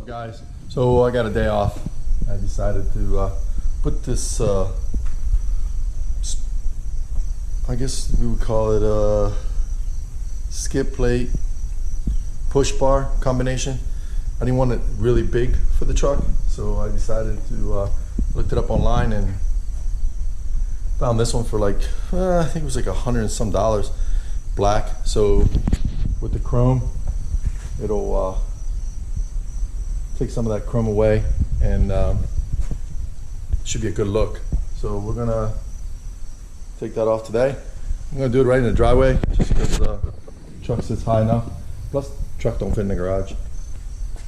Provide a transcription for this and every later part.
Guys? So I got a day off. I decided to put this I guess we would call it a skid plate push bar combination. I didn't want it really big for the truck, so I decided to looked it up online and found this one for like I think it was like $100 and some, black. So with the chrome, it'll take some of that chrome away, and should be a good look. So we're gonna take that off today. I'm gonna do it right in the driveway, just because the truck sits high enough. Plus, the truck don't fit in the garage.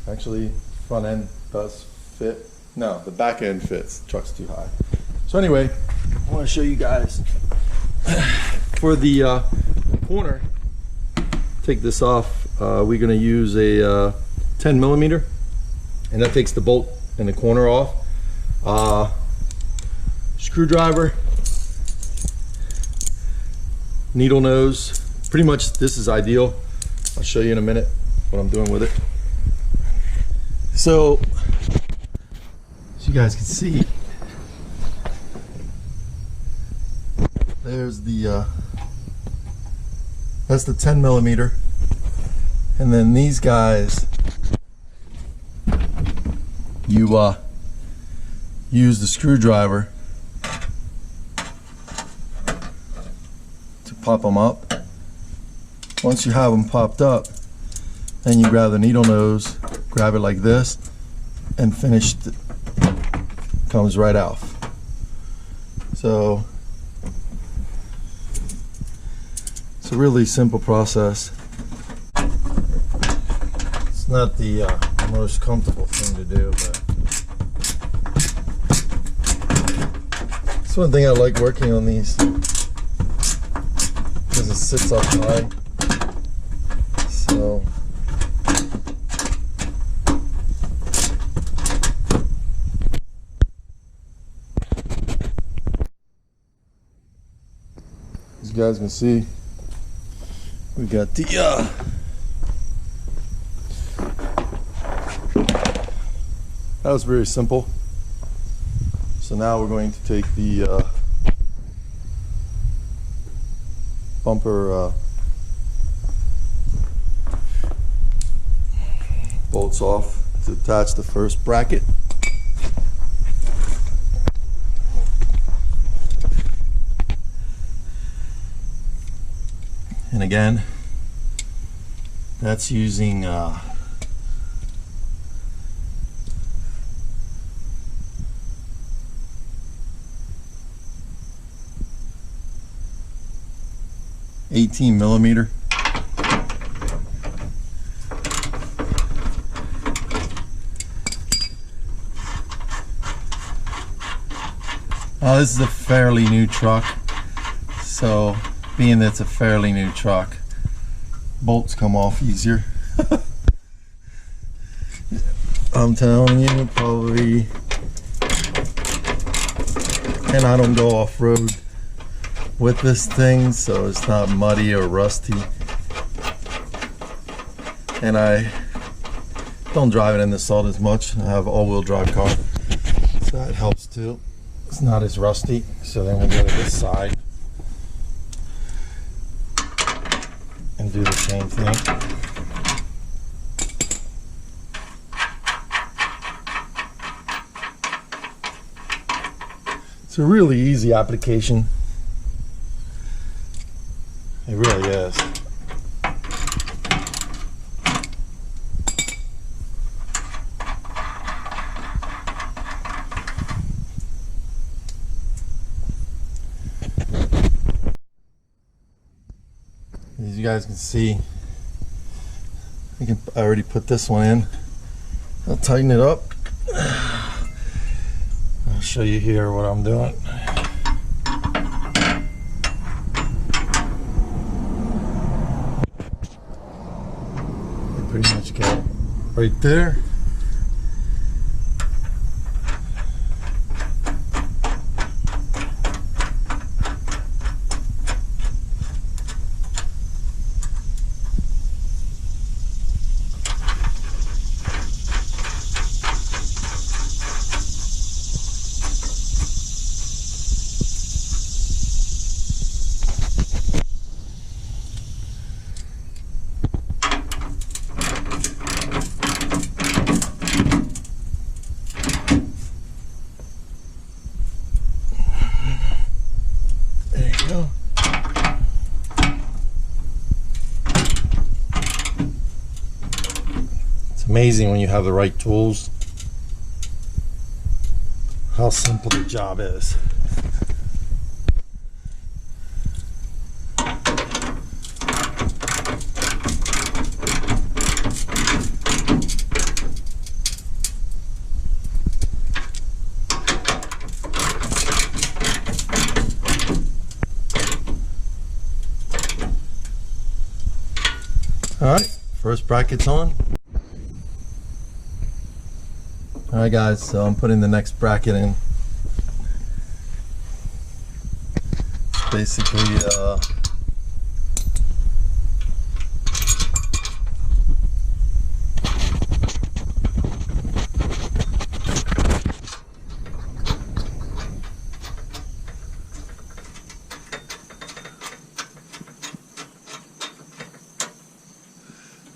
Actually, front end does fit. No, the back end fits. The truck's too high. So anyway, I want to show you guys for the corner. Take this off. We're gonna use a 10 millimeter. And that takes the bolt in the corner off. Screwdriver, needle nose. Pretty much this is ideal. I'll show you in a minute what I'm doing with it. So, as you guys can see, there's the that's the 10 millimeter, and then these guys, you use the screwdriver to pop them up. Once you have them popped up, then you grab the needle nose, grab it like this, and finish comes right off. So it's a really simple process. It's not the most comfortable thing to do, but it's one thing I like working on these, because it sits up high. So as you guys can see, we got the that was very simple. So now we're going to take the bumper bolts off to attach the first bracket. And again, that's using 18 millimeter. This is a fairly new truck, so being that it's a fairly new truck, bolts come off easier. I'm telling you, probably, and I don't go off-road with this thing, so it's not muddy or rusty, and I don't drive it in the salt as much. I have an all-wheel drive car, so that helps too. It's not as rusty. So then we'll go to this side and do the same thing. It's a really easy application. It really is. As you guys can see, I already put this one in. I'll tighten it up. I'll show you here what I'm doing. Pretty much got it right there. There you go. It's amazing when you have the right tools, how simple the job is. Alright, first bracket's on. Alright guys, so I'm putting the next bracket in. Basically,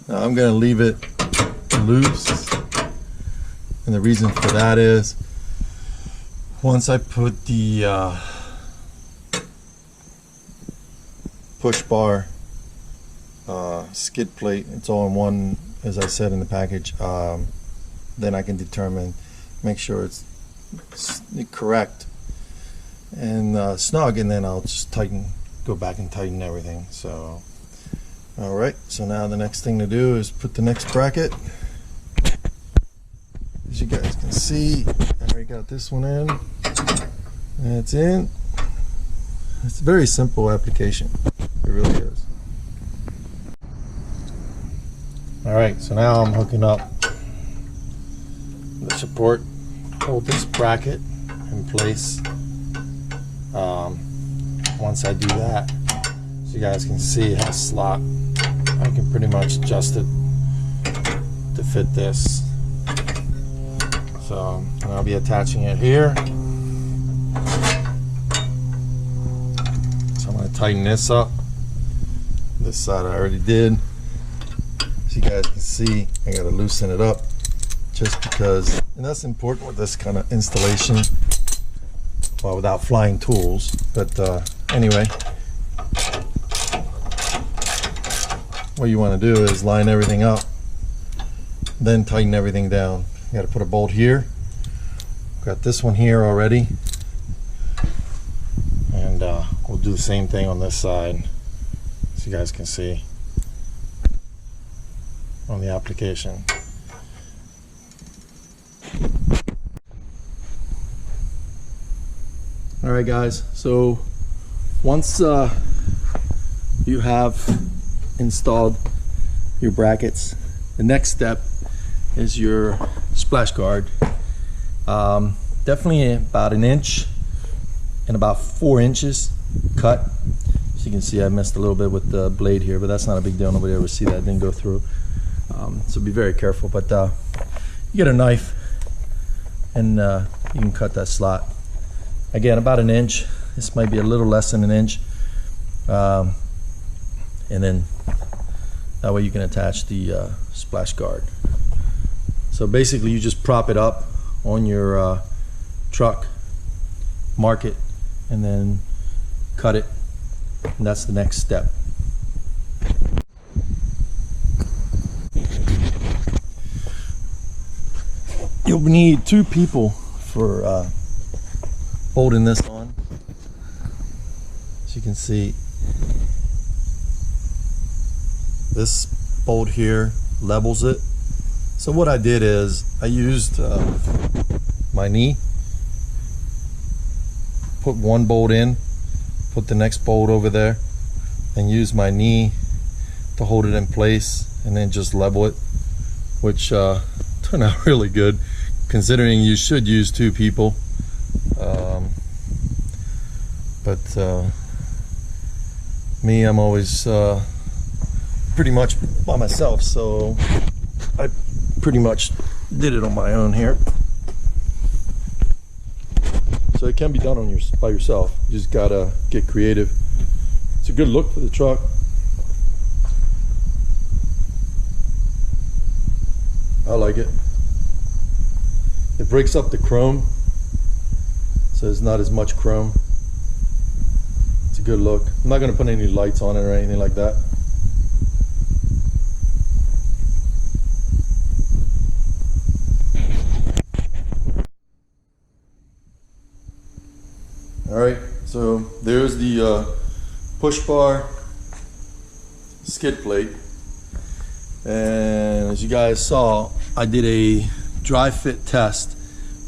now I'm going to leave it loose, and the reason for that is once I put the push bar skid plate, it's all in one, as I said in the package, then I can determine, make sure it's correct and snug, and then I'll just go back and tighten everything. So alright, so now the next thing to do is put the next bracket. As you guys can see, I already got this one in. And it's in. It's a very simple application. It really is. Alright, so now I'm hooking up the support. Hold this bracket in place. Once I do that, so you guys can see it has slot. I can pretty much adjust it to fit this. So I'll be attaching it here. So I'm going to tighten this up. This side I already did. So you guys can see I got to loosen it up just because, and that's important with this kind of installation. Well, without flying tools, but anyway, what you want to do is line everything up, then tighten everything down. You got to put a bolt here. Got this one here already, and we'll do the same thing on this side, so you guys can see on the application. Alright guys, so once you have installed your brackets, the next step is your splash guard. Definitely about 1 inch and about 4 inches cut. As you can see, I missed a little bit with the blade here, but that's not a big deal. Nobody ever see that. It didn't go through. So be very careful. But you get a knife and you can cut that slot. Again, about 1 inch. This might be a little less than 1 inch. And then that way you can attach the splash guard. So basically you just prop it up on your truck, mark it, and then cut it. And that's the next step. You'll need 2 people for bolting this on. As you can see, this bolt here levels it. So what I did is I used my knee, put one bolt in, put the next bolt over there, and use my knee to hold it in place, and then just level it, which turned out really good considering you should use 2 people. But me, I'm always pretty much by myself, so I pretty much did it on my own here. So it can be done on by yourself. You just gotta get creative. It's a good look for the truck. I like it. It breaks up the chrome, so there's not as much chrome. It's a a good look. I'm not gonna put any lights on it or anything like that. Alright, so there's the push bar skid plate, and as you guys saw, I did a dry fit test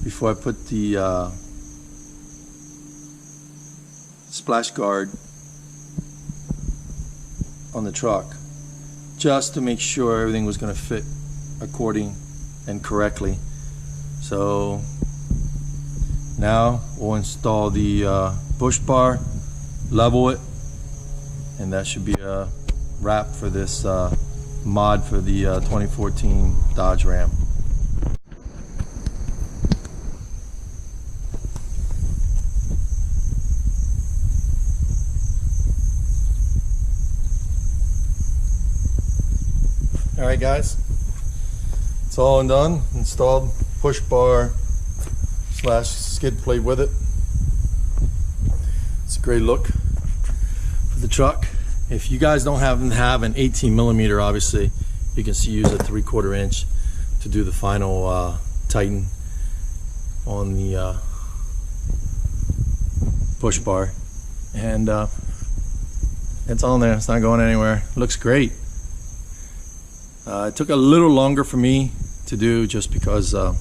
before I put the splash guard on the truck, just to make sure everything was going to fit according and correctly. So now we'll install the push bar, level it, and that should be a wrap for this mod for the 2014 Dodge Ram. Alright guys, it's all done. Installed push bar slash skid plate with it. It's a great look for the truck. If you guys don't have an 18mm, obviously you can use a 3/4 inch to do the final tighten on the push bar, and it's on there. It's not going anywhere. Looks great. It took a little longer for me to do just because I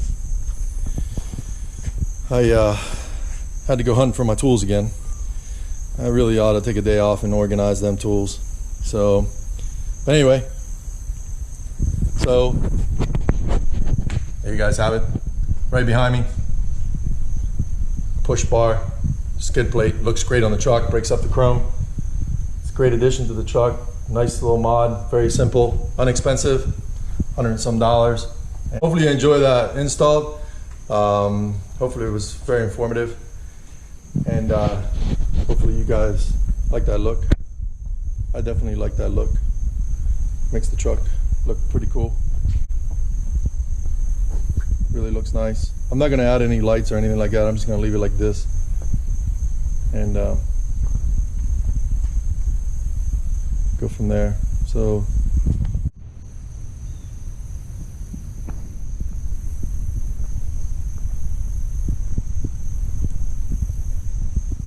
had to go hunting for my tools again. I really ought to take a day off and organize them tools. So, but anyway, so there you guys have it. Right behind me, push bar, skid plate. Looks great on the truck, breaks up the chrome. It's a great addition to the truck. Nice little mod, very simple, inexpensive, $100 and some. And hopefully you enjoy that install. Hopefully it was very informative, and hopefully you guys like that look. I definitely like that look. Makes the truck look pretty cool. Really looks nice. I'm not going to add any lights or anything like that. I'm just going to leave it like this, and go from there. So